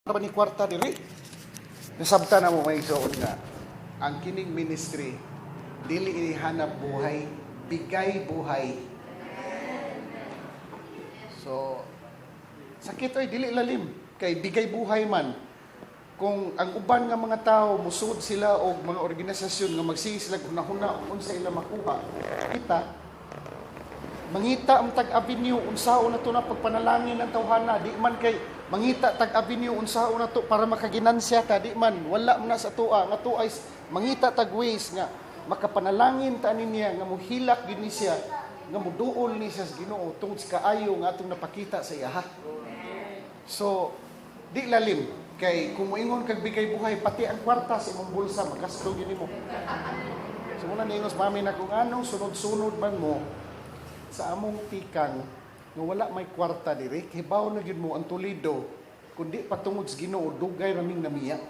Ano ba ni kwarta diri? Nasabta na mo may suod nga. Ang kining ministry, dili ihanap buhay, bigay buhay. So, sakit ay dili lalim. Kay bigay buhay man. Kung ang uban nga mga tao, musud sila o mga organisasyon nga magsige sila hunahuna unsa ila makuha. Kita, mangita ang tag-avenue, unsao na to na pagpanalangin ng tawhana, di man kay mangita tag-avenue, unsao na to para makaginansya ta, di man, wala man na sa tua, nga to ay mangita tag-ways nga, makapanalangin ta niya, nga muhilak gini siya, nga muduol ni siya sa Ginoo tungod sa kaayo nga atong napakita sa iya. So, di lalim, kay kung moingon kag bigay buhay, pati ang kwarta sa imong bulsa, magkastog yun mo. So, muna ningos, mami na kung anong sunod-sunod man mo, sa among tikang nga wala may kwarta diri, hibaw na gyud mo ang tulido kundi patungod sa Ginoo dugay raming namiya.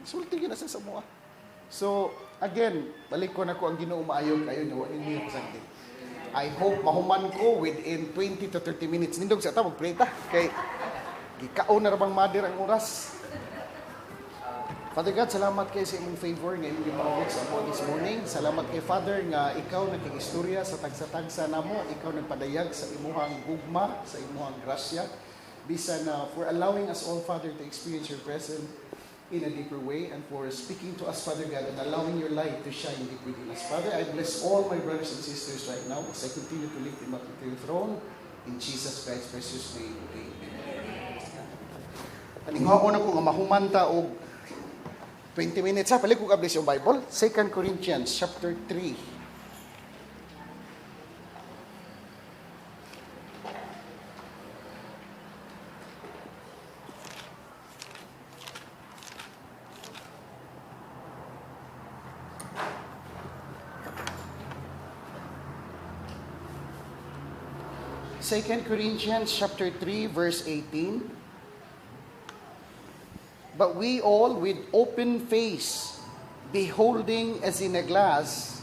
Sulti gyud na sa samoa. So again, balik ko na ko ang Ginoo maayo kayo nga wala niyo pasagdi. I hope mahuman ko within 20 to 30 minutes. Nindog sa ta mag-pray ta kay gikaon na ra bang mother ang oras. Father God, salamat kayo sa imong favor nga imong gipangabot sa amo this morning. Salamat kay Father nga ikaw naging-istorya sa tagsa-tagsa namo, ikaw nagpadayag sa imuhang gugma, sa imuhang grasya. Bisan na for allowing us all, Father, to experience your presence in a deeper way and for speaking to us, Father God, and allowing your light to shine deep within us. Father, I bless all my brothers and sisters right now as I continue to lift them up to your throne. In Jesus Christ's precious name, amen. Aninghaon ako nga mahumanta og 20 minutes ha, balik ko kablis yung Bible. 2 Corinthians chapter 3. Second Corinthians chapter 3 verse 18. But we all with open face, beholding as in a glass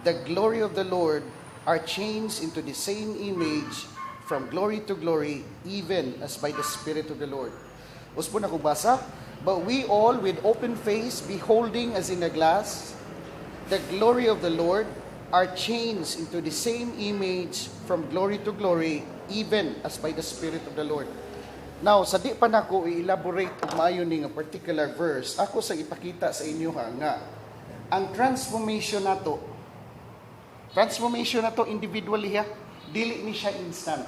the glory of the Lord, are changed into the same image from glory to glory, even as by the Spirit of the Lord. Uspo na ko basa. But we all with open face, beholding as in a glass the glory of the Lord, are changed into the same image from glory to glory, even as by the Spirit of the Lord. Now, sa di pa na ko i-elaborate kung maayo ni nga particular verse, ako sa ipakita sa inyo nga, ang transformation na to individually ha, dili ni siya instant.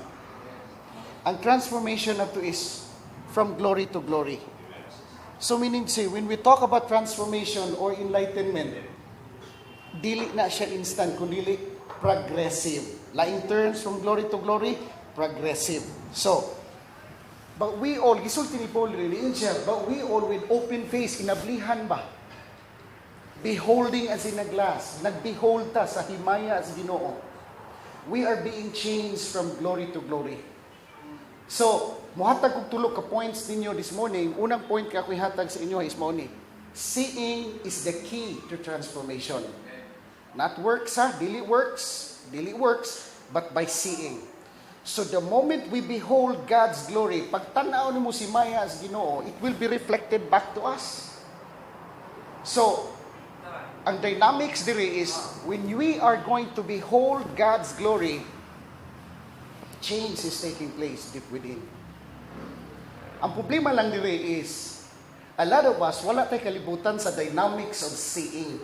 Ang transformation na to is from glory to glory. So meaning say, when we talk about transformation or enlightenment, dili na siya instant, kundi progressive. Laing terms from glory to glory, progressive. So, but we all, gisulti ni Paul really in siya, but we all with open face, inablihan ba? Beholding as in a glass, nagbehold ta sa himaya as Ginoo. We are being changed from glory to glory. So, muhatag kong tulog ka points ninyo this morning. Unang point ka ako'y hatag sa inyo is morning. Seeing is the key to transformation. Not works ha, dili works, but by seeing. So the moment we behold God's glory, pag tanaw mo si Maya as Ginoo, it will be reflected back to us. So, ang dynamics diri is, when we are going to behold God's glory, change is taking place deep within. Ang problema lang diri is, a lot of us, wala tayo kalibutan sa dynamics of seeing.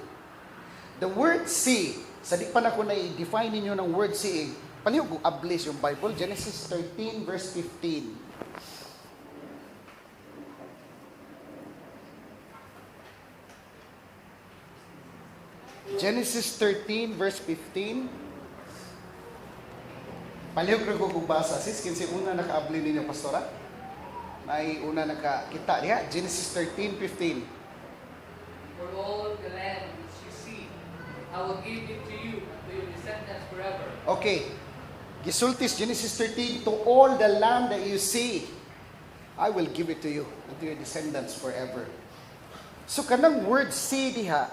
The word see, sa di pa na ko na-define ninyo ng word seeing, palihog ko ablis yung Bible, Genesis 13 verse 15. Genesis 13 verse 15. Palihog ko kung basa. Sis, kinsi una naka-abli ninyo, pastora? May una nakakita diha. Genesis 13:15. For all the land which you see, I will give it to you, to your descendants forever. Okay. Gisultis, Genesis 13, to all the land that you see, I will give it to you and to your descendants forever. So kanang word see diha,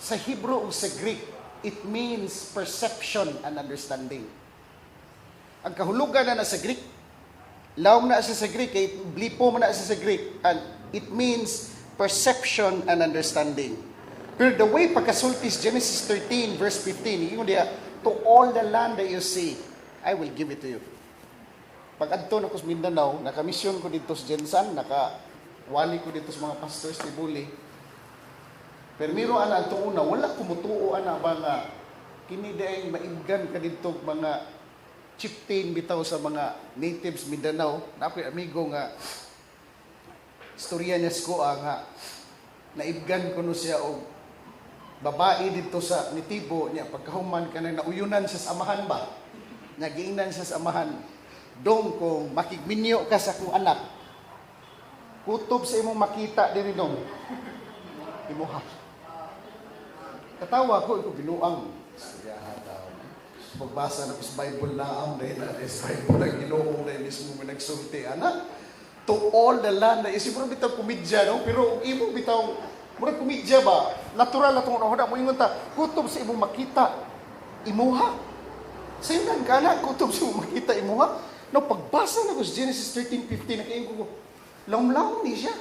sa Hebrew o sa Greek, it means perception and understanding. Ang kahulugan na sa Greek, Laom na siya sa Greek, kay blipo man na siya sa Greek. And it means perception and understanding. Pero the way pagkasultis, Genesis 13, verse 15, yung diya, to all the land that you see, I will give it to you. Pag adto na ko sa Mindanao, nakamisyon ko dito sa Jensan, nakawali ko dito sa mga pastors ni Buli. Pero miro ana ang una, wala kumutuo ana ba nga kini daay maibgan ka dito mga chieftain bitaw sa mga natives Mindanao. Nakoy amigo nga istorya niya sko nga naibgan ko no siya og babae dito sa Nitibo niya pagkahuman kanang nauyunan siya sa amahan ba. Nagiingnan siya sa amahan. Dong kung makigminyo ka sa akong anak. Kutob sa imong makita diri dong. Imuha. Katawa ko, ito binuang. Pagbasa na ko sa Bible na ang dahil na sa Bible na ginoong na mismo may nagsulti. Ana, to all the land na isipuro bitaw komedya, no? Pero imo bitaw, murag komedya ba? Natural na itong nahuda mo yung ta, kutob sa imong makita, imuha. Sa yun ka na, kutob sa imong makita, imuha. No, pagbasa na ko sa Genesis 13:15, nakain ko, laom-laom ni siya.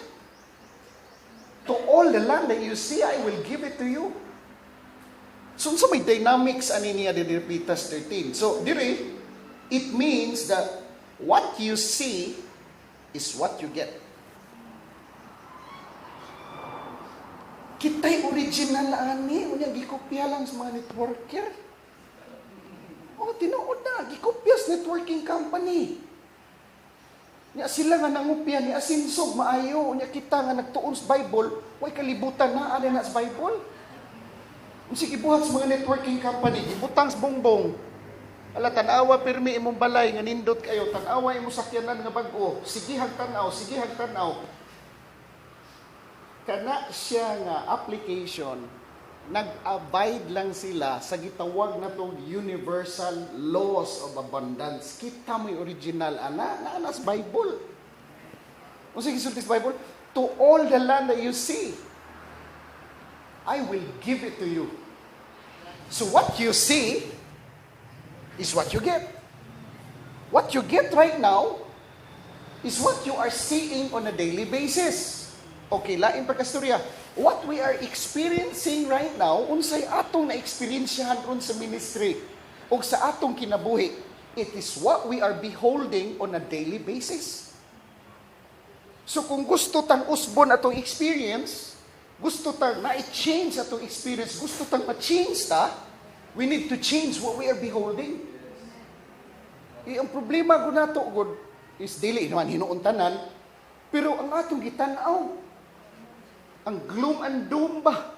To all the land that you see, I will give it to you. So may dynamics ani niya di Leviticus 13. So dire it means that what you see is what you get. Kitay original na ani, unya gikopya lang sa mga networker. O tinuod na, gikopya sa networking company. Nya sila nga nangupya ni asinsog maayo, unya kita nga nagtuon sa Bible, way kalibutan na ana na sa Bible. Sige buhat sa mga networking company, ibutang sa bongbong. Ala, tanawa pirmi imong balay, nga nindot kayo, tanawa imong sakyanan nga bag-o, sige hagtanaw, sige hagtanaw. Kana siya nga application, nag-abide lang sila sa gitawag na tong universal laws of abundance. Kita mo yung original, ana sa Bible. Kung sige sulti sa Bible, to all the land that you see, I will give it to you. So what you see is what you get. What you get right now is what you are seeing on a daily basis. Okay, lain pagkastorya. What we are experiencing right now, unsay atong na-experiensyahan ron sa ministry o sa atong kinabuhi, it is what we are beholding on a daily basis. So kung gusto tang usbon atong experience, gusto tang na-change atong experience, gusto tang ma-change ta, we need to change what we are beholding. Ang problema ko nato god is dili naman hinuon tanan, pero ang atong gitan-aw, ang gloom and doom ba?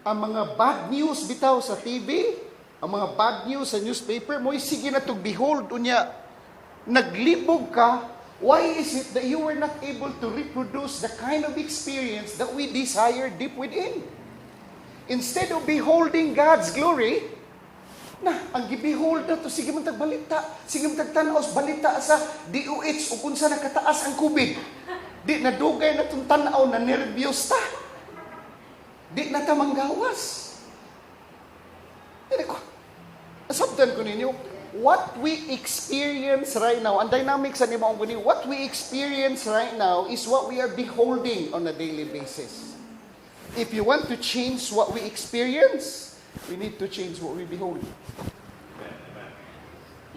Ang mga bad news bitaw sa TV, ang mga bad news sa newspaper, mo'y sige na to behold unya, naglibog ka. Why is it that you were not able to reproduce the kind of experience that we desire deep within? Instead of beholding God's glory, ang gibehold na to, sige man tagbalita, sige man tagtanaos, balita sa DOH o kung sa nakataas ang COVID. Di na dugay na itong tanaw na nervyos ta. Di na ta manggawas. Asabtan ko ninyo, what we experience right now, ang dynamics sa nimo ang guni, what we experience right now is what we are beholding on a daily basis. If you want to change what we experience, we need to change what we behold.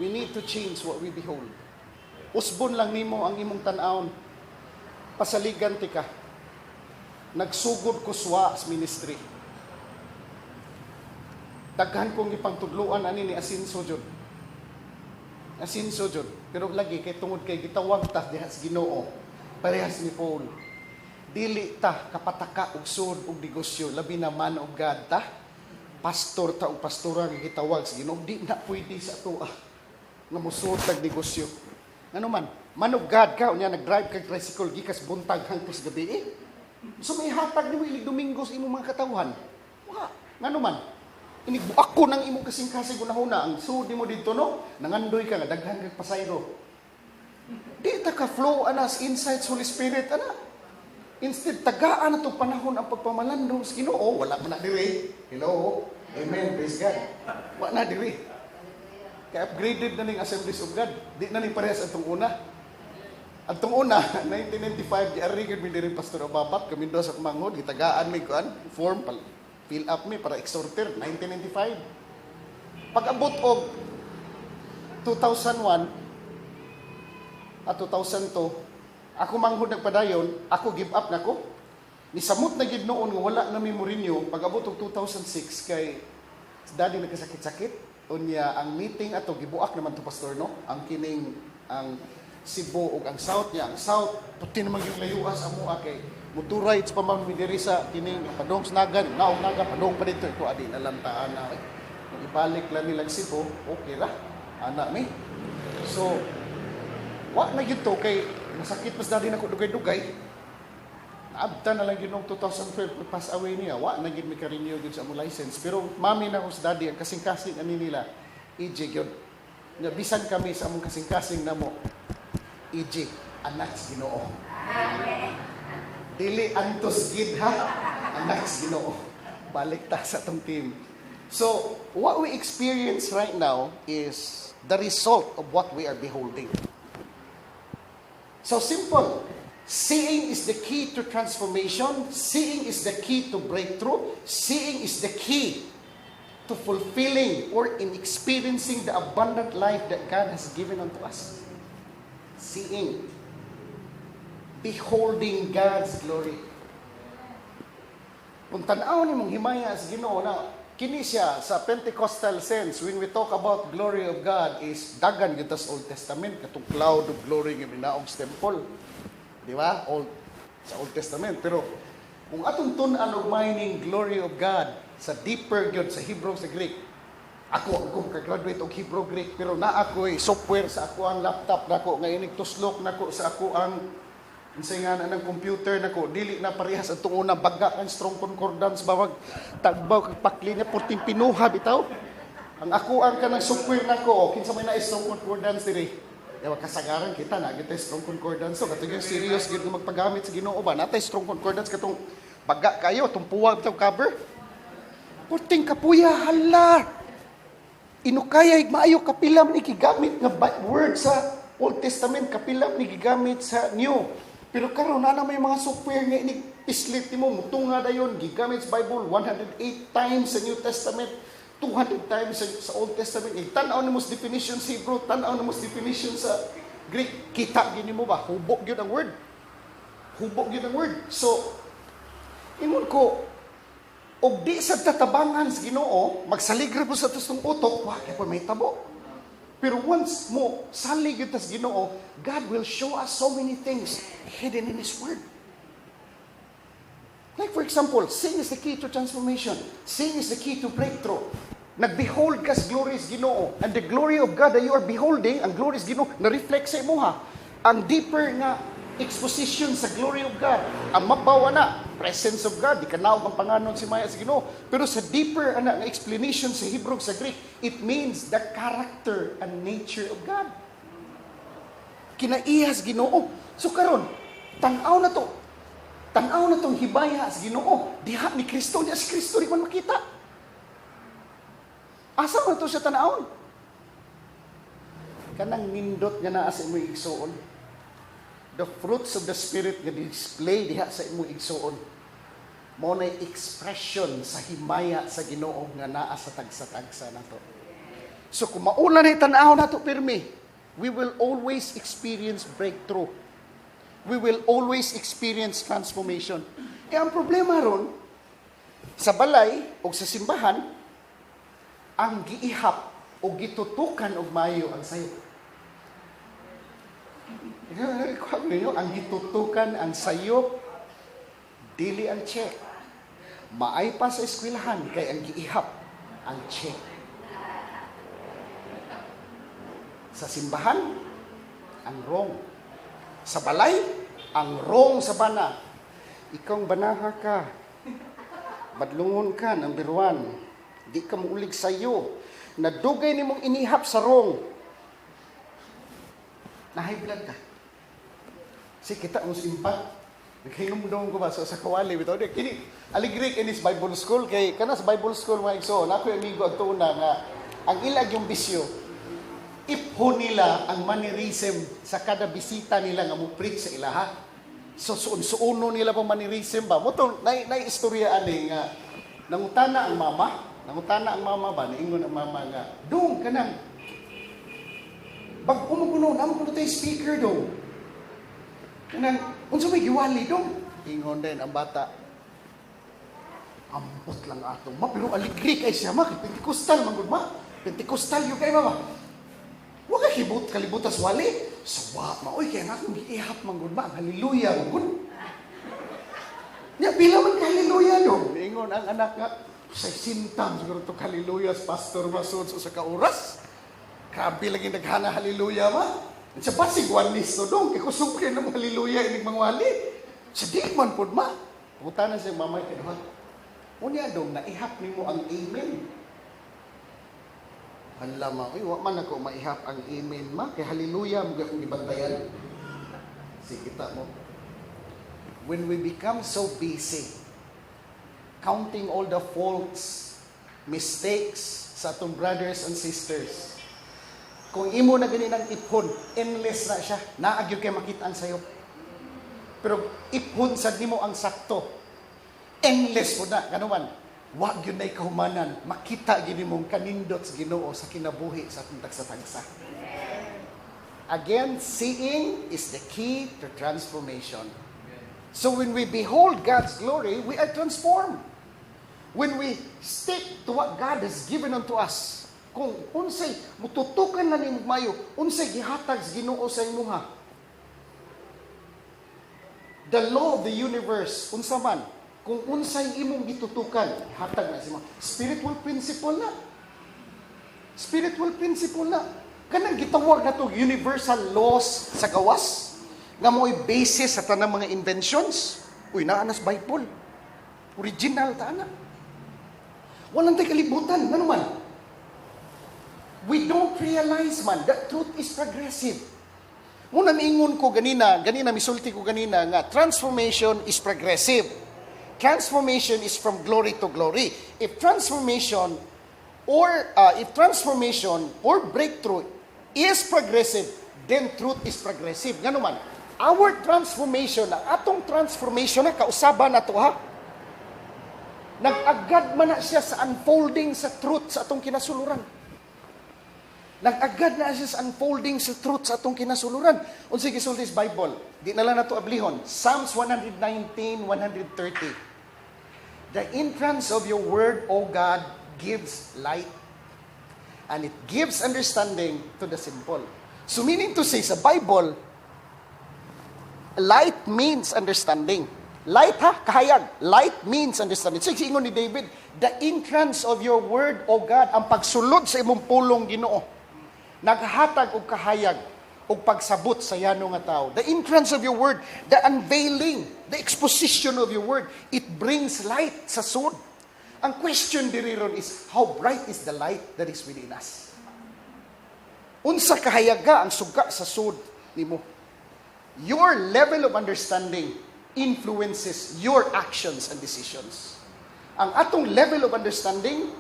We need to change what we behold. Usbon lang nimo ang imong tan-awon. Pasaligan ti ka. Nagsugod ko suwa sa ministry. Daghan kong ipangtudluan ani ni Asinso jud. Asinso jud. Pero lagi kay tungod kay gitawag ta diha sa Ginoo. Parehas ni Paul. Dili ta kapataka og sud og negosyo, labi na man og God ta. Pastor ta og pastora nga gitawag sa Ginoo, di na pwede sa atoa nga musud tag negosyo. Ano man of God ka, unya nag-drive kag tricycle gikas buntag hangtod sa gabi. So may hatag nimo ilig Domingo sa imong mga katawhan. Wa, ngano man. Inigbuak ko nang imong kasing-kasing unahuna ang sud nimo didto no, nangandoy ka nga daghan kag pasayro. Di ta ka flow anas insights Holy Spirit ana. Instead tagaan na itong panahon ang pagpamalandong sa Ginoo, wala man na diri. Hello? Amen. Praise God. Wala na diri. Kaya upgraded na ning Assemblies of God. Di na ning parehas atong una. Atong una, 1995, di arigid mi diri Pastor Obabat, kami do sa kumanghod, gitagaan mi kuan, form, fill up mi para exhorter, 1995. Pag-abot og 2001 at 2002, ako manghod nagpadayon, ako give up nako. Nisamot na gid noon nga wala na mi Mourinho pag-abot og 2006 kay daddy nagkasakit-sakit. Unya ang meeting ato gibuak naman to pastor no, ang kining ang Cebu ug ang South niya. Ang South puti naman yung layuas amo kay motoray sa pamami diri sa kining padong Nagan, naong Naga padong pa dito ito adi na lantaan na. Kung ibalik lang nilang Cebu, okay ra. Ana mi. So wa na gyud to kay masakit pas daddy nako dugay-dugay. Abta na lang yun noong 2012, pass away niya. Wa na gid mi ka-renew yun sa among license. Pero mami na ko sa daddy, ang kasing-kasing ani nila, EJ yun. Bisan kami sa among kasing-kasing na mo, EJ, anak sa Ginoo. Dili antos gid ha, anak sa Ginoo. Balik ta sa tong team. So, what we experience right now is the result of what we are beholding. So simple. Seeing is the key to transformation. Seeing is the key to breakthrough. Seeing is the key to fulfilling or in experiencing the abundant life that God has given unto us. Seeing. Beholding God's glory. Kung tanaw ni mong himaya sa Ginoo na kini siya sa Pentecostal sense when we talk about glory of God is dagan kita sa Old Testament katong cloud of glory nga binaog sa temple. Di ba? Sa Old Testament. Pero kung atong tun-an og mining glory of God sa deeper gyud sa Hebrew sa Greek. Ako ka-graduate og Hebrew Greek pero na ako'y software sa ako ang laptop nako nga inig tuslok nako sa ako ang unsay nga ng computer nako dili na parehas atong una baga ang strong concordance bawag tagbaw kag pakli niya purting pinuha bitaw. Ang ako ang kanang software nako kinsa may na strong concordance diri. Yawa kasagaran kita na kita strong concordance so katong serious gid magpagamit sa Ginoo ba natay strong concordance katong baga kayo atong puwag bitaw cover. Purting kapuya hala. Inukayay maayo kapilam ni gigamit nga word sa Old Testament kapilam ni gigamit sa New. Pero karon na may mga software nga inig pislit nimo mutunga dayon gigamit sa Bible 108 times sa New Testament, 200 times sa Old Testament. Tan-aw nimo sa definition sa Hebrew, tan-aw nimo sa definition sa Greek. Kita gyud nimo ba hubog gyud ang word. Hubog gyud ang word. So ingon ko og di sa tatabangan sa Ginoo, magsaligre po sa tusong utok, wa kay pa may tabo. Pero once mo salig gyud sa Ginoo, God will show us so many things hidden in His Word. Like for example, sin is the key to transformation. Sin is the key to breakthrough. Nag-behold ka sa glory sa Ginoo. And the glory of God that you are beholding, ang glory sa Ginoo, na-reflect sa imuha. Ang deeper nga exposition sa glory of God. Ang mabawa na, presence of God, di ka naog ang panganon si Maya sa Ginoo. Pero sa deeper nga explanation sa Hebrew sa Greek, it means the character and nature of God. Kinaihas Ginoo. So karon, tanaw na to. Tanaw na tong hibaya sa Ginoo. Diha ni Kristo, diha si Kristo di man makita. Asa man to siya tanawon? Kanang nindot nga naa sa imong igsuon. The fruits of the Spirit nga display diha sa imong igsuon. Mao nay expression sa himaya sa Ginoo nga naa sa tagsa-tagsa nato. So kung mauna na tan-aw nato pirmi, we will always experience breakthrough. We will always experience transformation. E ang problema ron, sa balay o sa simbahan, ang giihap o gitutukan og maayo ang sayo. Ang gitutukan ang sayo, dili ang check. Maay pa sa eskwelahan, kay ang giihap ang check. Sa simbahan, ang wrong. Sa balay, ang wrong sa bana. Ikaw banaha ka. Badlungon ka, number 1. Di ka muulig sayo. Nadugay ni mong inihap sa wrong. Na-high blood ka. Kasi kita ang simpat. Naghinumdong ko ba sa kawali. Kini, aligrik in his Bible school. Kay kanas Bible school mga igsoon. Ako yung amigo at tuna nga ang ilag yung bisyo. iphon nila ang mannerism sa kada bisita nila nga mo preach sa ilaha. So suon-suono nila pang mannerism ba? Mo to na istorya ani nga nangutana ang mama ba niingon ang mama nga, "Dong kanang bag umukuno namo kuno tay speaker dong." Kanang unsa may giwali dong? Ingon din ang bata. Ambot lang ato. Ma pero aligri kay siya ma, Pentecostal man gud ma. Pentecostal yo kay mama. Wa ka kalibutas wali. Sawa ma oy kay nga akong giihap man gud ma. Hallelujah man gud. Nya pila man ka hallelujah dong. Ingon ang anak nga sa sintam siguro to hallelujah pastor masud sa ka oras. Grabe lagi naghana hallelujah ma. Sa basig walis to dong kay kusog kay ng hallelujah inig mangwali. Sa di man pod ma. Puta na siya mamay kay ha. Unya dong naihap nimo ang amen. Hala ma, uy, wa man ako maihap ang amen ma, kay hallelujah mo akong gibantayan. Sige kita mo. When we become so busy counting all the faults, mistakes sa atong brothers and sisters, kung imo na ganin ang iphon, endless na siya, naagyo kay makitaan sayo. Pero iphon sa nimo ang sakto, endless po na, kanuman, wag yun na'y kahumanan, makita gini mong kanindot sa Ginoo sa kinabuhi sa atong tagsa-tagsa. Again, seeing is the key to transformation. So when we behold God's glory, we are transformed. When we stick to what God has given unto us, kung unsay mututukan na ni mayo, unsay gihatag sa Ginoo sa imuha, the law of the universe, unsa man, kung unsay imong gitutukan, hatag na si mo. Spiritual principle na. Spiritual principle na. Kanang gitawag na to universal laws sa gawas, nga mo'y basis sa tanang mga inventions. Uy, naanas Bible. Original ta na. Walang tayo kalibutan. Ano man? We don't realize man that truth is progressive. Muna niingon ko ganina misulti ko ganina nga transformation is progressive. Transformation is from glory to glory. If transformation or breakthrough is progressive, then truth is progressive. Ngano man, our transformation, ang atong transformation na kausaban na to ha. Nag-agad man na siya sa unfolding sa truth sa atong kinasuluran. Nag-agad na siya sa unfolding sa truth sa atong kinasuluran. Unsay gisulti sa Bible, di na lang nato ablihon. Psalms 119, 130. The entrance of your word, O God, gives light, and it gives understanding to the simple. So meaning to say, sa Bible, light means understanding. Light ha, kahayag. Light means understanding. So ingon ni David, the entrance of your word, O God, ang pagsulod sa imong pulong Ginoo, naghatag og kahayag og pagsabot sa yano nga tao. The entrance of your word, the unveiling, the exposition of your word, it brings light sa sud. Ang question diri ron is, how bright is the light that is within us? Unsa kahayaga ang suga sa sud nimo? Your level of understanding influences your actions and decisions. Ang atong level of understanding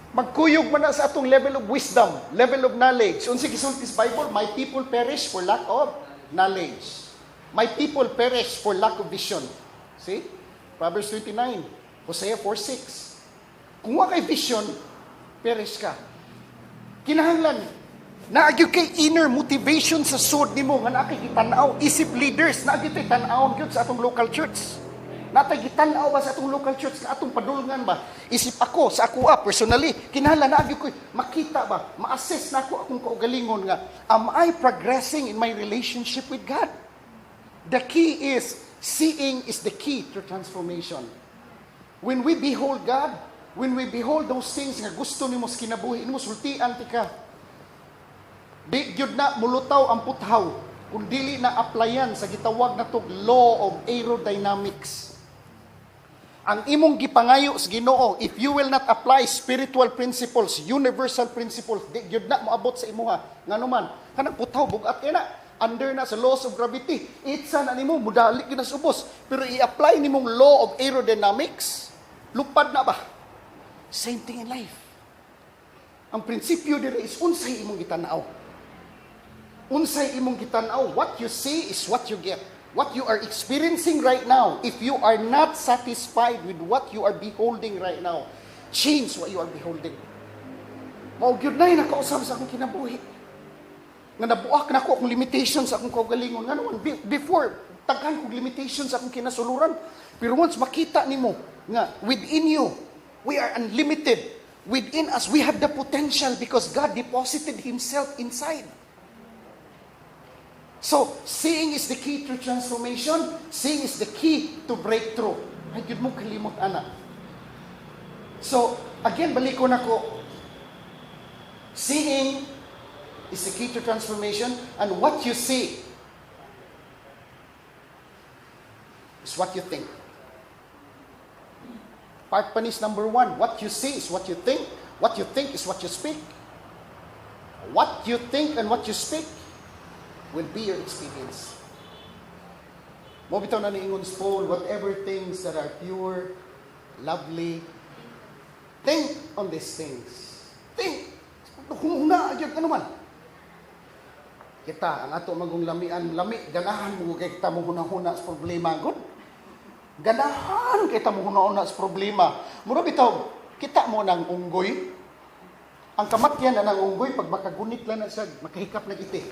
magkuyog man na sa atong level of wisdom, level of knowledge. Unsa gisulti sa Bible, my people perish for lack of knowledge. My people perish for lack of vision. See? Proverbs 29, Hosea 4:6. Kung wa kay vision, perish ka. Kinahanglan naagyo kay inner motivation sa sud nimo nga naa kay gitan-aw, isip leaders naagyo tay tan-aw gyud sa atong local church. Natay gitan-aw ba sa atong local church na atong padulungan ba? Isip ako sa ako personally, kinahanglan na ko makita ba, ma-assess na ako akong kaugalingon nga, am I progressing in my relationship with God? The key is, seeing is the key to transformation. When we behold God, when we behold those things nga gusto nimo sa kinabuhi, nimo sultian ti ka. Di gyud na mulutaw ang puthaw kung dili na applyan sa gitawag natong law of aerodynamics. Ang imong gipangayo sa Ginoo, if you will not apply spiritual principles, universal principles, di gyud na moabot sa imuha. Ngano man, kanang putaw bugat kay na, under na sa laws of gravity. Itsa na nimo mudali gyud na subos. Pero i-apply nimong law of aerodynamics, lupad na ba? Same thing in life. Ang prinsipyo dire is unsay imong gitanaw. Unsay imong gitanaw. What you see is what you get. What you are experiencing right now, if you are not satisfied with what you are beholding right now, change what you are beholding. Mao gyud nay nakausab sa akong kinabuhi. Nga nabuak na ko akong limitations sa akong kaugalingon. Nga naman, before, tagkan kong limitations sa akong kinasuluran. Pero once makita nimo nga within you, we are unlimited. Within us, we have the potential because God deposited Himself inside. So, seeing is the key to transformation. Seeing is the key to breakthrough. Ay, yun mo kalimot, anak. So, again, balik ko na ko. Seeing is the key to transformation. And what you see is what you think. Part panis number 1. What you see is what you think. What you think is what you speak. What you think and what you speak will be your experience. Mo bitaw na niingon sa Paul, whatever things that are pure, lovely, think on these things. Think. Kung na, ano man. Kita, ang ato magong lamian, ganahan mo kay kita mo hunahuna sa problema. Good. Ganahan kita mo hunahuna sa problema. Mura bitaw, kita mo ng unggoy. Ang kamatyan na ng unggoy, pag makagunit lang na siya, makahikap na iti.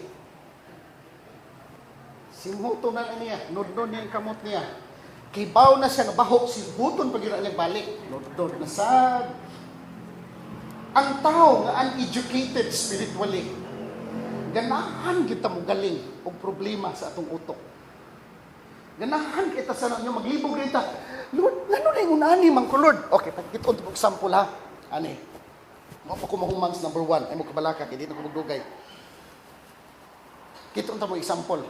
Simhuto na niya, nudnod niya ang kamot niya. Kibaw na siya, nabahok, simhuton pag yun niya balik. Nudnod na sad. Ang tao nga uneducated spiritually, ganahan kita mo galing o problema sa atong utok. Ganahan kita sa nyo, maglibog kita. Lord, ano na yung unani, man ko, Lord? Okay, pagkita ko example ha. Ani, mga pa kumahumans number 1, ay mo kabalaka, hindi na ko magdugay. Kita mo example.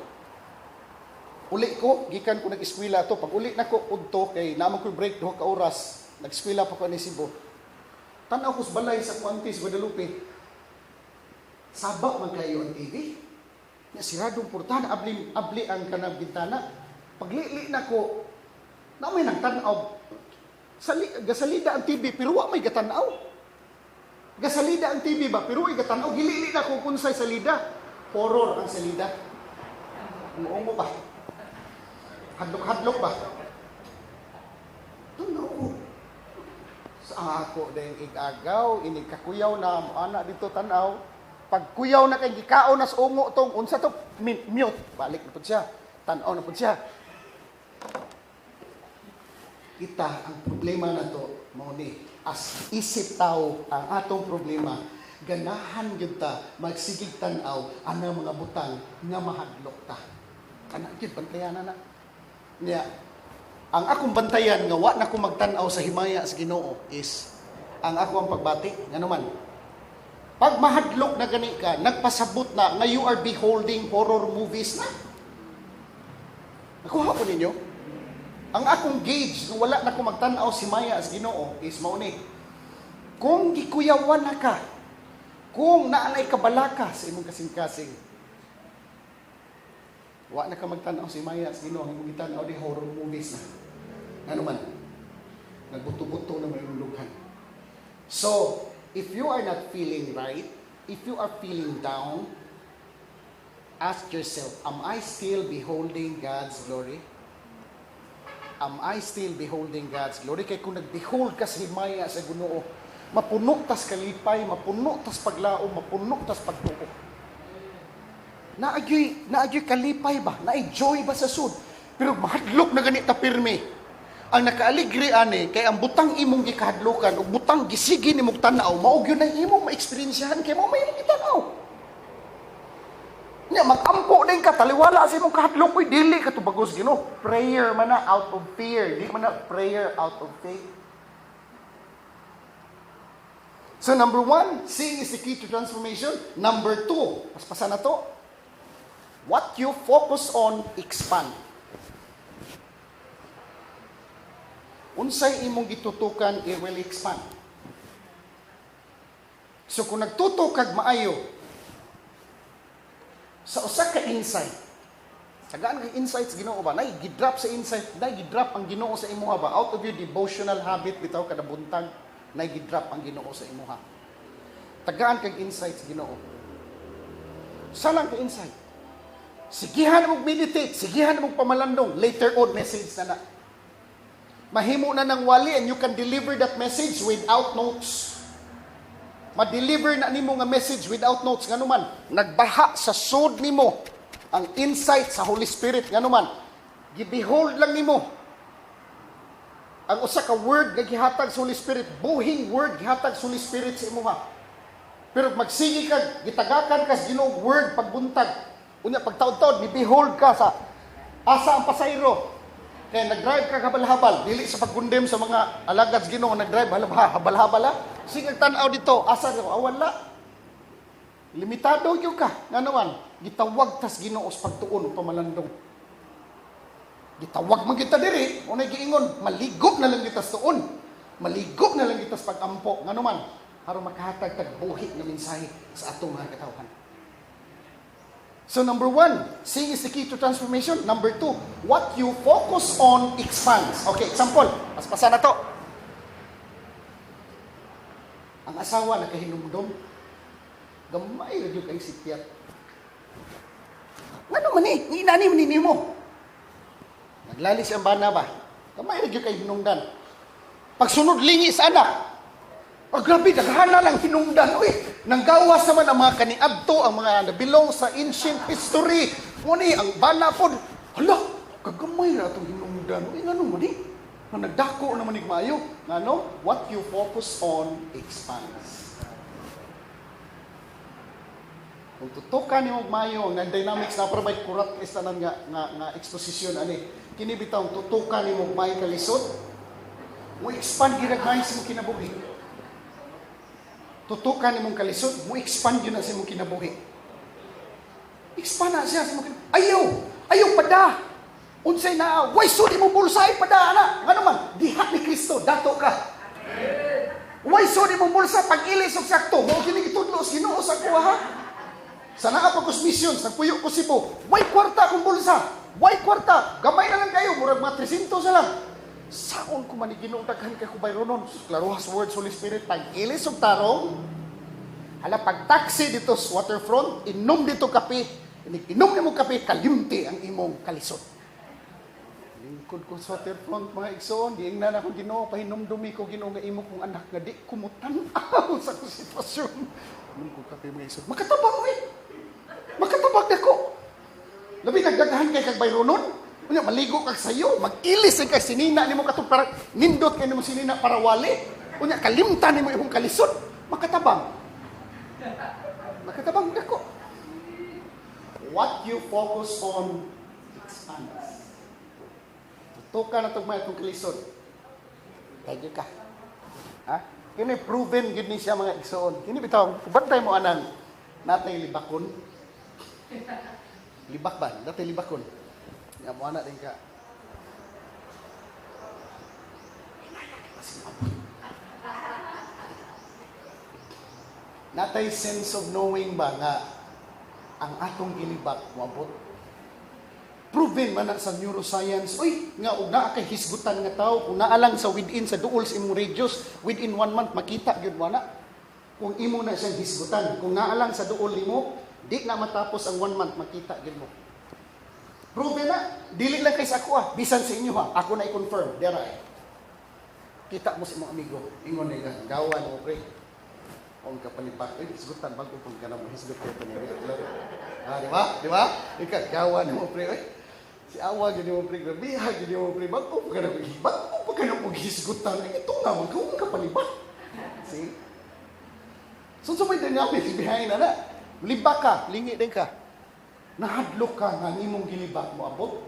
Uli ko, gikan ko nag-eskwela to. Pag uli na ko, udto, kay naman ko break 2 ka oras, nag-eskwela pa ko ni Cebu. Tanaw ko sa balay sa Puantes, Guadalupe. Sabak man kayo ang TV. Siradong portana, abli ang kanang bintana. Paglili na ko, na may nagtanaw. Gasalida ang TV, pero wa may gatanaw. Gasalida ang TV ba, pero ay gatanaw. Gilili na ko kung sa'y salida. Horror ang salida. Umuungo ba? Hadlok-hadlok ba? Tanaw. Sa ako dahil igagaw, inikakuyaw na anak dito tanaw. Pag kuyaw na kay gikao na sa ungo tong unsa to mute, balik na pud siya. Tan-aw na pud siya. Kita ang problema na to mao ni as isip tao ang atong problema. Ganahan gyud ta magsigig tan-aw anang mga butang nga mahadlok ta. Kana gyud bantayan na. Niya ang akong bantayan nga wa na ko magtan-aw sa himaya sa Ginoo is ang ako ang pagbati ngano man. Pag mahadlok na gani ka, nagpasabot na nga you are beholding horror movies na. Nakuha po ninyo? Ang akong gauge nga wala na ko magtan-aw si Maya sa Ginoo is mao ni. Kung gikuyawan na ka, kung naanay kabalaka sa imong kasing-kasing, wa na ka magtan-aw si Maya sa Ginoo, imong gitan-aw di horror movies na. Ano man? Nagbuto-buto na may lughan. So, if you are not feeling right, if you are feeling down, ask yourself, am I still beholding God's glory? Am I still beholding God's glory? Kaya kung nag-behold ka sa himaya sa Ginoo, mapuno tas kalipay, mapuno tas paglao, mapuno tas pagtuo. Naagyoy kalipay ba? Naay-joy ba sa sud? Pero mahadlok na ganit ta pirmi. Ang nakaaligri ani kay ang butang imong gikahadlokan ug butang gisigi nimong tan-aw mao gyud na imong ma-experiencehan kay mao may imong gitanaw. Nya magampo din ka taliwala sa imong kahadlok oy dili ka tubagos Ginoo. Prayer man na out of fear, di man na prayer out of faith. So number 1, seeing is the key to transformation. Number 2, paspasan na to. What you focus on, expand. Unsay imong gitutukan, it will expand. So kung nagtutok kag maayo sa usa ka insight, sagaan kay insights Ginoo ba, nay gidrop sa insight, nay gidrop ang Ginoo sa imuha ba, out of your devotional habit bitaw kada buntag, nay gidrop ang Ginoo sa imuha. Tagaan kag insight sa Ginoo. Salang ka insight. Sigihan mo meditate, sigihan mo pamalandong, later on message na. Mahimo na ng wali and you can deliver that message without notes. Ma-deliver na nimo nga message without notes. Nganuman, nagbaha sa sod nimo ang insight sa Holy Spirit. Nganuman, gibehold lang nimo ang usa ka word nga gihatag sa Holy Spirit, buhing word gihatag sa Holy Spirit sa imuha. Pero magsigi kag gitagakan ka sa Ginoo word pagbuntag. Unya pagtaod-taod ni behold ka sa asa ang pasayro. Kaya nag-drive ka habal-habal, dili sa pagkundem sa mga alagad sa Ginoo nag-drive habal-habal. Sige tan-aw dito, asa ko wala. Limitado gyud ka. Nganoan, gitawag tas Ginoo sa pagtuon pamalandong. Gitawag man kita diri, unay giingon, maligop na lang kita sa tuon. Maligop na lang kita sa pagampo. Nganuman, aron makahatag tag buhi nga mensahe sa atong mga katawhan. So number 1, seeing is the key to transformation. Number 2, what you focus on expands. Okay, example, paspasa na to. Ang asawa nakahinumdom, gamay ra gyud kay sitiyat. Ngano man ni, inani man ni mo. Naglali siyang bana ba? Gamay ra gyud kay hinungdan. Pagsunod lingi sa anak, oh, grabe, daghana lang hinungdan. Uy, nanggawas naman ang mga kaniadto, ang mga nabilong sa ancient history. Muni, ang bana po, hala, kagamay na itong hinungdan. Uy, nga mo di? Nagdako naman ni Mayo. Nga what you focus on expands. Kung tutukan ni Mayo, ang dynamics na provide kurat istanan nga exposition, ani, kinibitaw, tutukan ni Mayo kalisod, mo expand ginagmay sa mong kinabuhi. Tutukan ni mong kalisod, mo expand yun na sa mong kinabuhi. Expand na siya sa mong kinabuhi. Ayaw pada. Unsay na, why so di mo bulsay pada, ana? Nga naman, diha ni Kristo, dato ka. Why so di mo bulsa, pag-ilis o sakto, mo kinigitudlo, Ginoo sa kuha, ha? Sa nakapagos mission, sa puyo ko Cebu, why kwarta kung bulsa? Why kwarta? Gamay na lang kayo, murag mga 300 sa lang. Saon ko man iginugdaghan kay ko bayronon. Klaruhas words Holy Spirit, pag-ilis og tarong, hala pag-taxi dito sa waterfront, inom dito kape, inom nimo kape, kalimti ang imong kalisod. Lingkod ko sa waterfront, mga igsoon, diingnan ako Ginoo, pahinomdumi ko Ginoo nga imo kong anak nga di kumutan-aw sa sitwasyon. Inom ko kape mga igsoon. Makatabang Makatabag na ko. Labi nagdaghan kay kag bayronon. Unya maligo kag sayo, mag-ilis kay sinina nimo katong para nindot kay nimo sinina para wali. Unya kalimtan nimo imong kalisod, makatabang. Makatabang dako. What you focus on expands. Tutukan na tugmay itong kalisod. Kaya ka. Ha? Kini proven gid ni siya mga igsoon. Kini bitaw, bantay mo anang natay libakon. Libak ba? Natay libakon. Nga mo anak din ka. Natay sense of knowing ba nga ang atong gilibak moabot. Proven man na sa neuroscience. Uy, nga og naa kay hisgutan nga tao kung naalang sa within sa duol sa imong radius within 1 month makita gyud mo na kung imo na siyang hisgutan. Kung naalang sa duol nimo, di na matapos ang 1 month makita gyud mo. Proven na, dili lang kay sa ako bisan sa inyo ha, ako na i-confirm, dera eh. Kita mo sa imong amigo, ingon na gawan mo pre. Kung kapalipat, hisgutan, bago kung ka na mo, hisgut kayo pa niya. Di ba? Di ba? Ika, gawan mo pre, si awa gini mo pre, grabiha gini mo pre, bago pa ka na mo hisgutan, ito naman, kung kapalipat. See? So may dynamics behind na. Libak ka, lingi din ka. Nahadlok ka nga imong gilibak mo abot.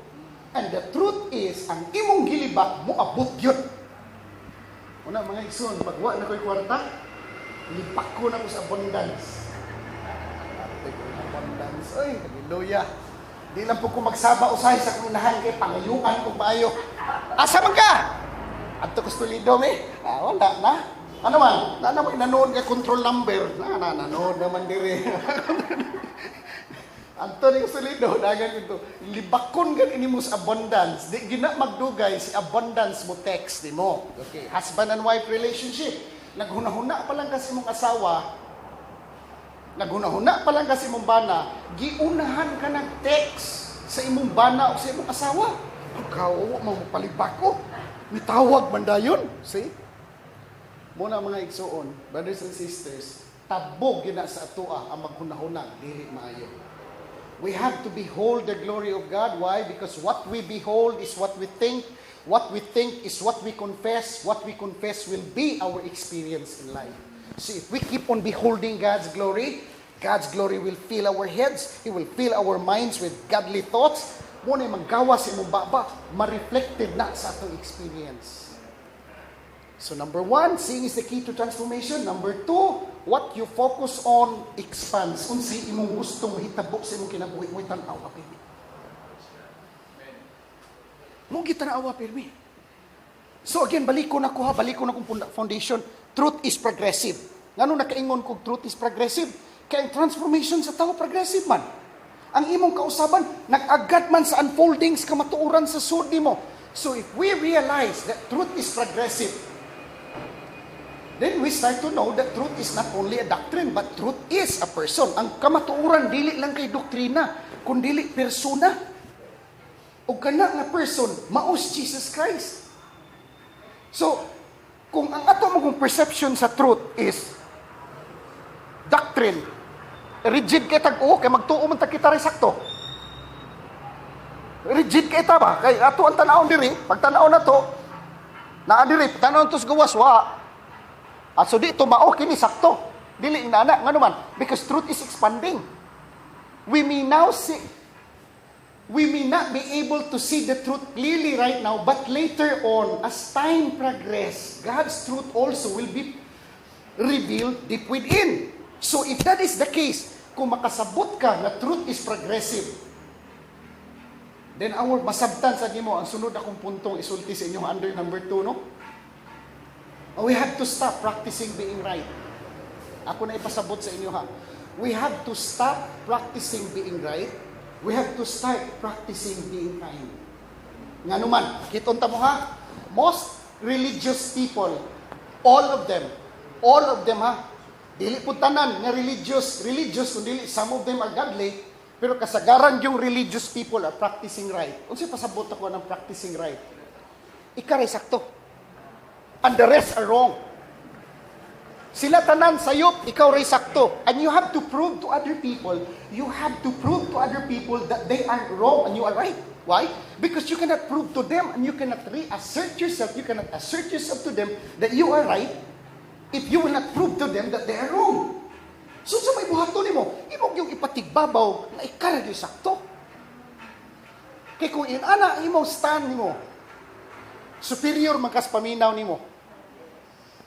And the truth is, ang imong gilibak mo abot yun. Una mga igsoon, pagwa na ko'y kwarta, libak ko na ko sa abundance. Abundance, oy, hallelujah. Di lang po ko magsaba usay sa kunahan kay pangayuan ko maayo. Asa man ka? Adto ko stulido me. Wala na. Ano man? Na mo inanood ka control number. Nanood naman dire. Adto ni stulido dagan ito. Libakon gan ini mo sa abundance. Di gina magdugay si abundance mo text nimo. Okay, husband and wife relationship. Naghuna-huna pa lang kasi mong asawa, Naguna-huna pa lang kasi imong bana, giunahan ka ng text sa imong bana o sa imong asawa. Ang kawawa mo palibako. Mitawag man dayon. See? Muna mga igsoon, brothers and sisters, tabog gina sa atoa ang maghunahunag dili maayo. We have to behold the glory of God. Why? Because what we behold is what we think. What we think is what we confess. What we confess will be our experience in life. So if we keep on beholding God's glory will fill our heads. He will fill our minds with godly thoughts. Muna maggawas imong baba, ma-reflected na sa atong experience. So number 1, seeing is the key to transformation. Number 2, what you focus on expands. Unsay imong gustong hitabo sa imong kinabuhi mo tan-aw pirmi. Mo gitanawa pirmi. So again, balik ko na kung foundation. Truth is progressive. Ngano nakaingon kog truth is progressive? Kaya ang transformation sa tao progressive man. Ang imong kausaban nag-agad man sa unfoldings kamatuoran sa sud nimo. So if we realize that truth is progressive, then we start to know that truth is not only a doctrine, but truth is a person. Ang kamatuoran, dili lang kay doktrina, kundi persona. O kana nga person, maos Jesus Christ. So, kung ang ato mong perception sa truth is doctrine, rigid kay tag-o, kay magtuo man tag kita rin sakto. Rigid kay ta ba? Kay ato ang tanawon diri, pag tanaw na to, naa diri, tanaw to sa gawas, wa. At so di tumao kini sakto. Dili inana ngano man because truth is expanding. We may not be able to see the truth clearly right now, but later on as time progress, God's truth also will be revealed deep within. So if that is the case, kung makasabot ka na truth is progressive, then our masabtan sa nimo ang sunod akong puntong isulti sa inyo under number 2, no? We have to stop practicing being right. Ako na ipasabot sa inyo ha. We have to stop practicing being right. We have to start practicing being kind. Nga naman, kitonta mo ha, most religious people, all of them ha, dili po tanan nga religious, kundi some of them are godly, pero kasagaran yung religious people are practicing right. Unsay pasabot ako ng practicing right? Ikaray sakto. And the rest are wrong. Sila tanan sayop, ikaw ray sakto. And you have to prove to other people that they are wrong and you are right. Why? Because you cannot prove to them and you cannot reassert yourself, you cannot assert yourself to them that you are right if you will not prove to them that they are wrong. So sa may buhato nimo, imong yung ipatigbabaw na ikaray yung sakto. Kaya kung inana imong stand nimo, superior magkas paminaw nimo.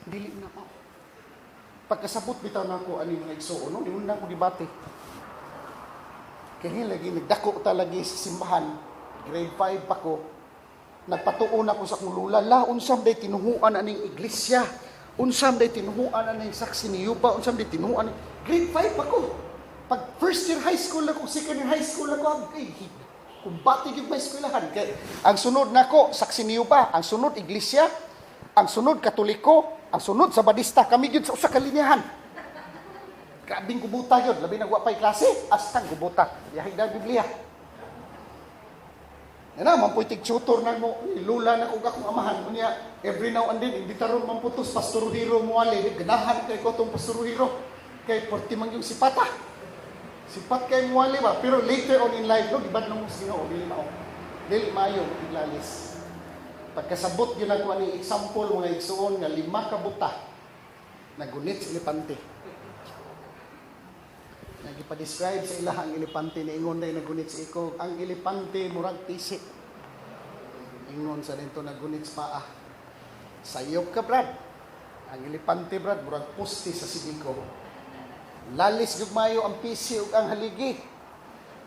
Dili na ako. Pagkasabot bitaw na ako ani mga igsuon, no? Di na ako debate. Kaya lagi nagdako ta lagi sa simbahan. Grade 5 pa ko. Nagpatuon ako sa akong lula, unsam day tinuhuan aning iglesia. Unsam day tinuhuan aning saksi ni Yuba, unsam day tinuhuan. Grade 5 pa ko. Pag first year high school ako, second year high school ako, kung batig yung may eskwelahan. Ang sunod na ko, saksi niyo pa. Ang sunod, iglesia. Ang sunod, katoliko. Ang sunod, sabadista. Kami yun sa usa kalinyahan. Grabing gubuta yun. Labi nagwapay klase. Astang gubuta. Yahig na Biblia. Yan na, mampuitig tutor na mo. Lula na kung akong amahan. Kunya, every now and then, hindi taron mamputos. Pastor Hiro mo ali. Ganahan kay ko itong Pastor Hiro. Kay portimang yung sipata. Sipat kay muwali ba? Pero later on in life, no, ibad nung Ginoo, dili mao. Dili maayo iglalis. Pagkasabot yun ako ani example mga igsuon nga 5 ka buta nagunit sa elepante. Nagipa-describe sa ila ang elepante ni ingon day nagunit sa iko. Ang elepante murag tisi. Ingon sa dito nagunit sa paa. Sayop ka brad. Ang elepante brad murag poste sa sigiko. Lalis gugmayo ang pisi ug ang haligi.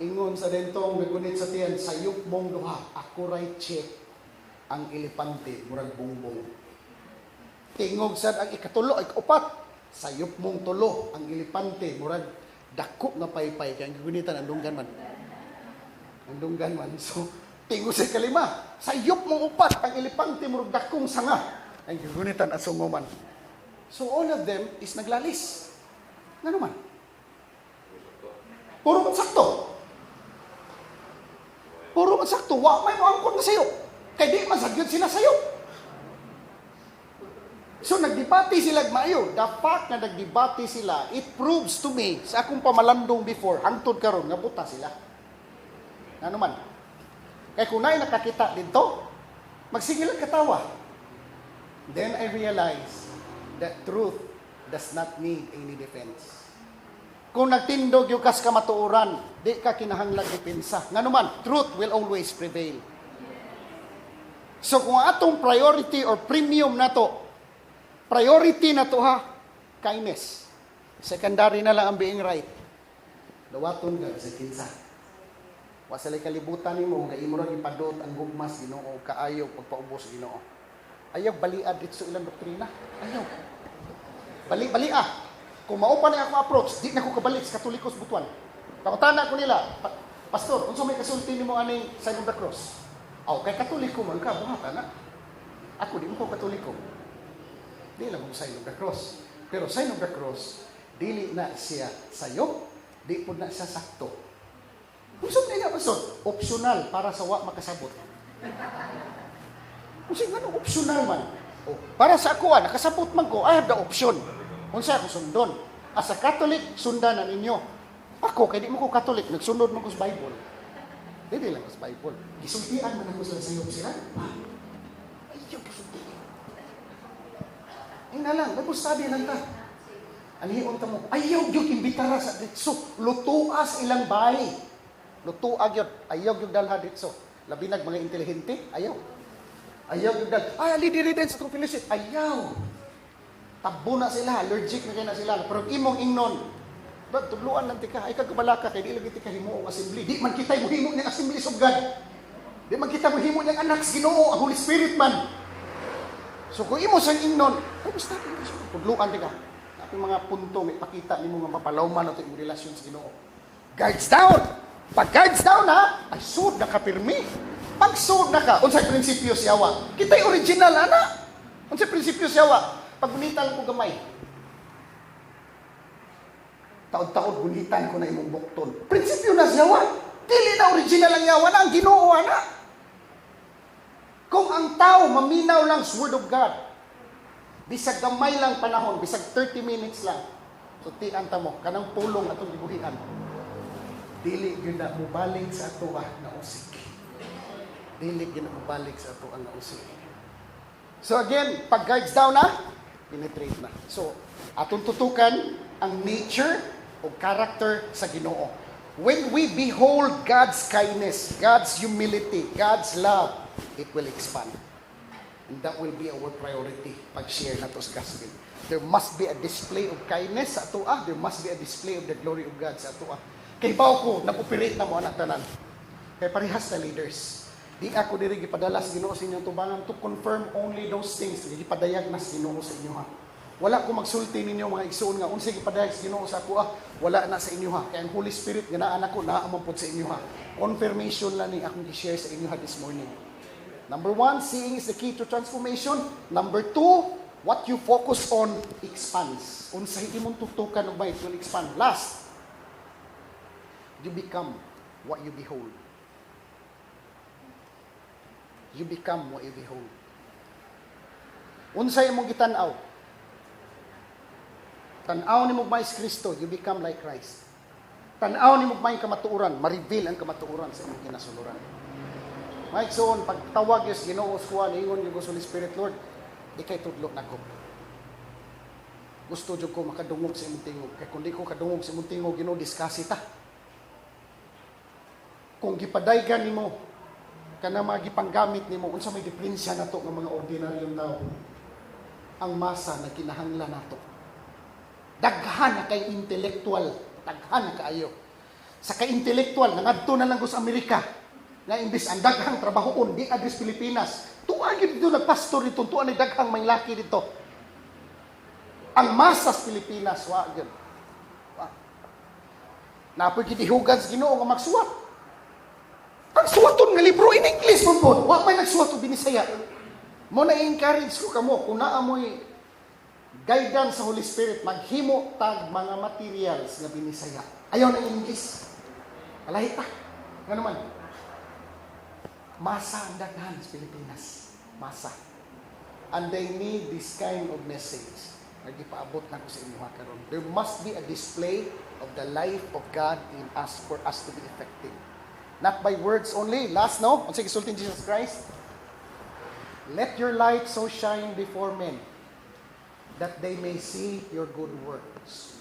Ingon sa dentong nagunit sa tiyan, sayop mong duha, ako right check. Ang elepante murag bongbong. Tingog sad ang ikatulo ay upat, sayop mong tulo, ang elepante murag dako nga paypay kay ang gunitan andunggan man. Andunggan man. So tingog sa kalima, sayop mong upat, ang elepante murag dakong sanga. Ang gunitan asungo man. So all of them is naglalis. Nga naman. Puro man sakto. Puro man sakto. Wa may moangkon na sayo. Kay di man sagyod sila sayo. So nagdebate sila maayo. The fact na nagdebate sila, it proves to me sa akong pamalandong before, hangtod karon nga buta sila. Ano man? Kaya kung na'y nakakita dito, magsigilan katawa. Then I realize that truth does not need any defense. Kung nagtindog yung kas kamatuoran, di ka kinahanglan depensa. Nga naman, truth will always prevail. So kung atong priority or premium na to, priority na to ha, kindness. Secondary na lang ang being right. Dawaton ka sa kinsa. Wasalay kalibutan nimo nga imo ra gipadot ang gugmas Ginoo, kaayo pagpaubos Ginoo. Ayaw baliad dito ilang doktrina. Ayaw. Bali kung mao pa ni ako approach, di na ko kabalik sa Katolikos butuan. Pakutana ko nila, pastor, unsa may kasulti nimo aning sign of the cross? Aw, kay Katoliko man ka, buhata na. Ako di mo ko Katoliko. Di lang mo sign of the cross. Pero sign of the cross, dili na siya sayo, di po na siya sakto. Usap nila, pastor, optional para sa wa makasabot. Kasi nga optional man. Oh, para sa ako, nakasabot man ko, I have the option. Unsa ako sundon. As a Catholic, sundan na ninyo. Ako, kaya di mo ko Catholic, nagsundod mo ko sa Bible. Hindi lang sa Bible. Gisultian man ako sa sayo sila. Ayaw gisultian. Ay na lang, nagpustabi lang ta. Anihion ta mo, ayaw yung imbitara sa ditso. Lutuas ilang bahay. Lutuag yun. Ayaw yung dalha ditso. Labinag mga intelihente, ayaw. Ayaw yung dalha. Ay, ali din sa itong fellowship. Ayaw. Tabo na sila, allergic na kayo na sila. Pero imong ingnon, Brad, tubluan lang tika. Ay kagabalaka, kaya di lagi tika himuong assembly. Di man kita himo niyang assembly of God. Di man kita himo niyang anak sa Ginoo, ang Holy Spirit man. So kung imo sang ingnon, ay basta tubluan tika. Ating mga punto, may pakita ni mo nga mapalawman nato yung relasyon sa Ginoo. Guards down! Pag guards down ha, ay sud na ka pirmi. Pag sud na ka, unsay prinsipyo siyawa? Kita'y original, ana. Unsay prinsipyo siyawa? Pag gunitan ko gamay, taod-taod gunitan ko na imong bukton. Prinsipyo na siyawa. Dili na original ang yawa na, ang Ginoo na. Kung ang tao maminaw lang sa Word of God, bisag gamay lang panahon, bisag 30 minutes lang, so tianta mo, kanang pulong atong gibuhian. Dili yun na mubalik sa ato na usik. Dili yun na mubalik sa ato na usik. So again, pag guards down na, penetrate na. So, atong tutukan ang nature o character sa Ginoo. When we behold God's kindness, God's humility, God's love, it will expand. And that will be our priority pag-share na to sa gospel. There must be a display of kindness sa atua. There must be a display of the glory of God sa atua. Kay bawo ko, nag-operate na mo anak tanan. Kay parehas na leaders. Di ako diri gipadala sa Ginoo sa inyong tubangan to confirm only those things nga gipadayag na sa Ginoo sa inyo ha. Wala ko magsulti ninyo mga igsoon nga unsay gipadayag sa Ginoo sa ako wala na sa inyo ha. Kay ang Holy Spirit nga naa nako naa man pud sa inyo ha. Confirmation lang ni akong i-share sa inyo ha this morning. Number 1, seeing is the key to transformation. Number 2, what you focus on expands. Unsay imong tutukan ug it will expand. Last, you become what you behold. You become what you behold. Unsay imong gitan-aw? Tan-aw nimo ba is Kristo, you become like Christ. Tan-aw nimo ba kamatuoran, ma-reveal ang kamatuoran sa imong kinasuluran. Mike, so pagtawag yung Ginoo sa ningon yung Holy Spirit, Lord, ikay tudlo nako. Gusto jud ko makadungog sa imong tingog. Kay kun di ko kadungog sa imong tingog, Ginoo, diskasi ta. Kung gipadaygan nimo kana magipanggamit nimo unsa may diferensya nato ng mga ordinaryong tao, ang masa na kinahanglan nato. Daghan na kay intellectual, daghan na kaayo. Sa kay intellectual nangadto na lang ko sa Amerika. Na imbis ang daghang trabahoon di adres Pilipinas. Tuwa gyud dito nagpastor dito, tuwa ni daghang may laki dito. Ang masa sa Pilipinas wa gyud. Napoy kitihugan sa Ginoo nga magsuwat. Ang suwaton nga libro in English mo po. Wa may nagsuwat og binisaya. Mo na encourage ko kamo kung naa mo'y guidance sa Holy Spirit, maghimo tag mga materials nga binisaya. Ayaw na English. Alahi ta. Nga naman. Masa ang daghan sa Pilipinas. Masa. And they need this kind of message. Nagipaabot na ko sa inyo karon. There must be a display of the life of God in us for us to be effective. Not by words only. Last, no? Ang sige, sultin Jesus Christ. Let your light so shine before men that they may see your good works.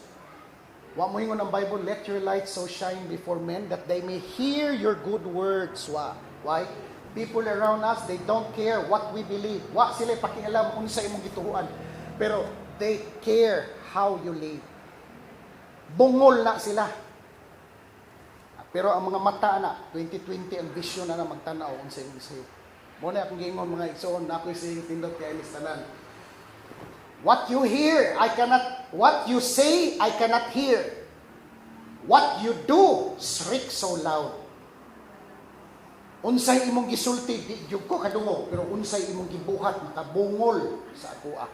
Wa mo ingon ang Bible, let your light so shine before men that they may hear your good words. Why? People around us, they don't care what we believe. Wa sila pakialam kung sa imong gituhuan. Pero they care how you live. Bungol na sila. Pero ang mga mata na, 2020 ang vision na magtanaw kung sa imong sayo. Muna akong giingon mga igsoon, na ako'y saying tindot kay Alis tanan. What you hear, what you say, I cannot hear. What you do, shriek so loud. Unsay imong gisulti, di jud ko kadungog, pero unsay imong gibuhat, makabungol sa akoa.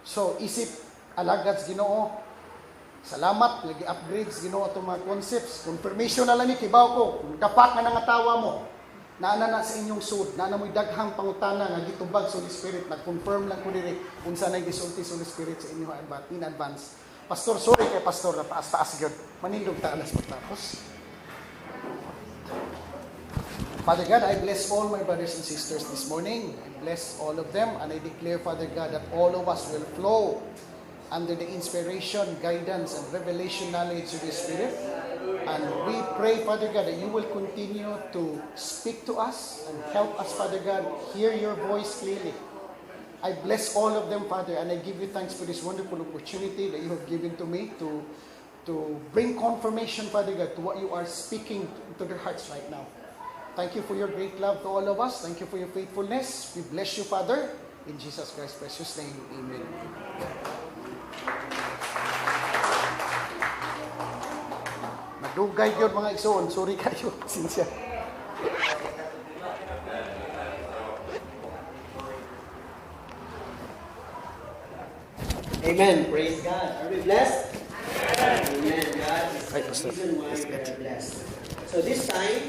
So, isip, alagad sa Ginoo, salamat, lagi upgrades Ginoo itong mga concepts. Confirmation na lang ni kibaw ko, kung kapat na nangatawa mo, naana na sa inyong sud, naana mo'y daghang pangutana nga gitubag sa Holy Spirit, nag-confirm lang ko diri kung saan ay gisulti sa Holy Spirit sa inyo in advance. Pastor, sorry kay Pastor, na taas-taas yun. Manindog ta alas matapos. Father God, I bless all my brothers and sisters this morning. I bless all of them, and I declare, Father God, that all of us will flow under the inspiration, guidance, and revelation knowledge of the Spirit. And we pray, Father God, that you will continue to speak to us and help us, Father God, hear your voice clearly. I bless all of them, Father, and I give you thanks for this wonderful opportunity that you have given to me to bring confirmation, Father God, to what you are speaking to their hearts right now. Thank you for your great love to all of us. Thank you for your faithfulness. We bless you, Father. In Jesus Christ's precious name, amen. Madugay yun mga igsoon. Sorry kayo. Sinsya. Amen. Praise God. Are we blessed? Amen. God is the reason why we are blessed. So this time,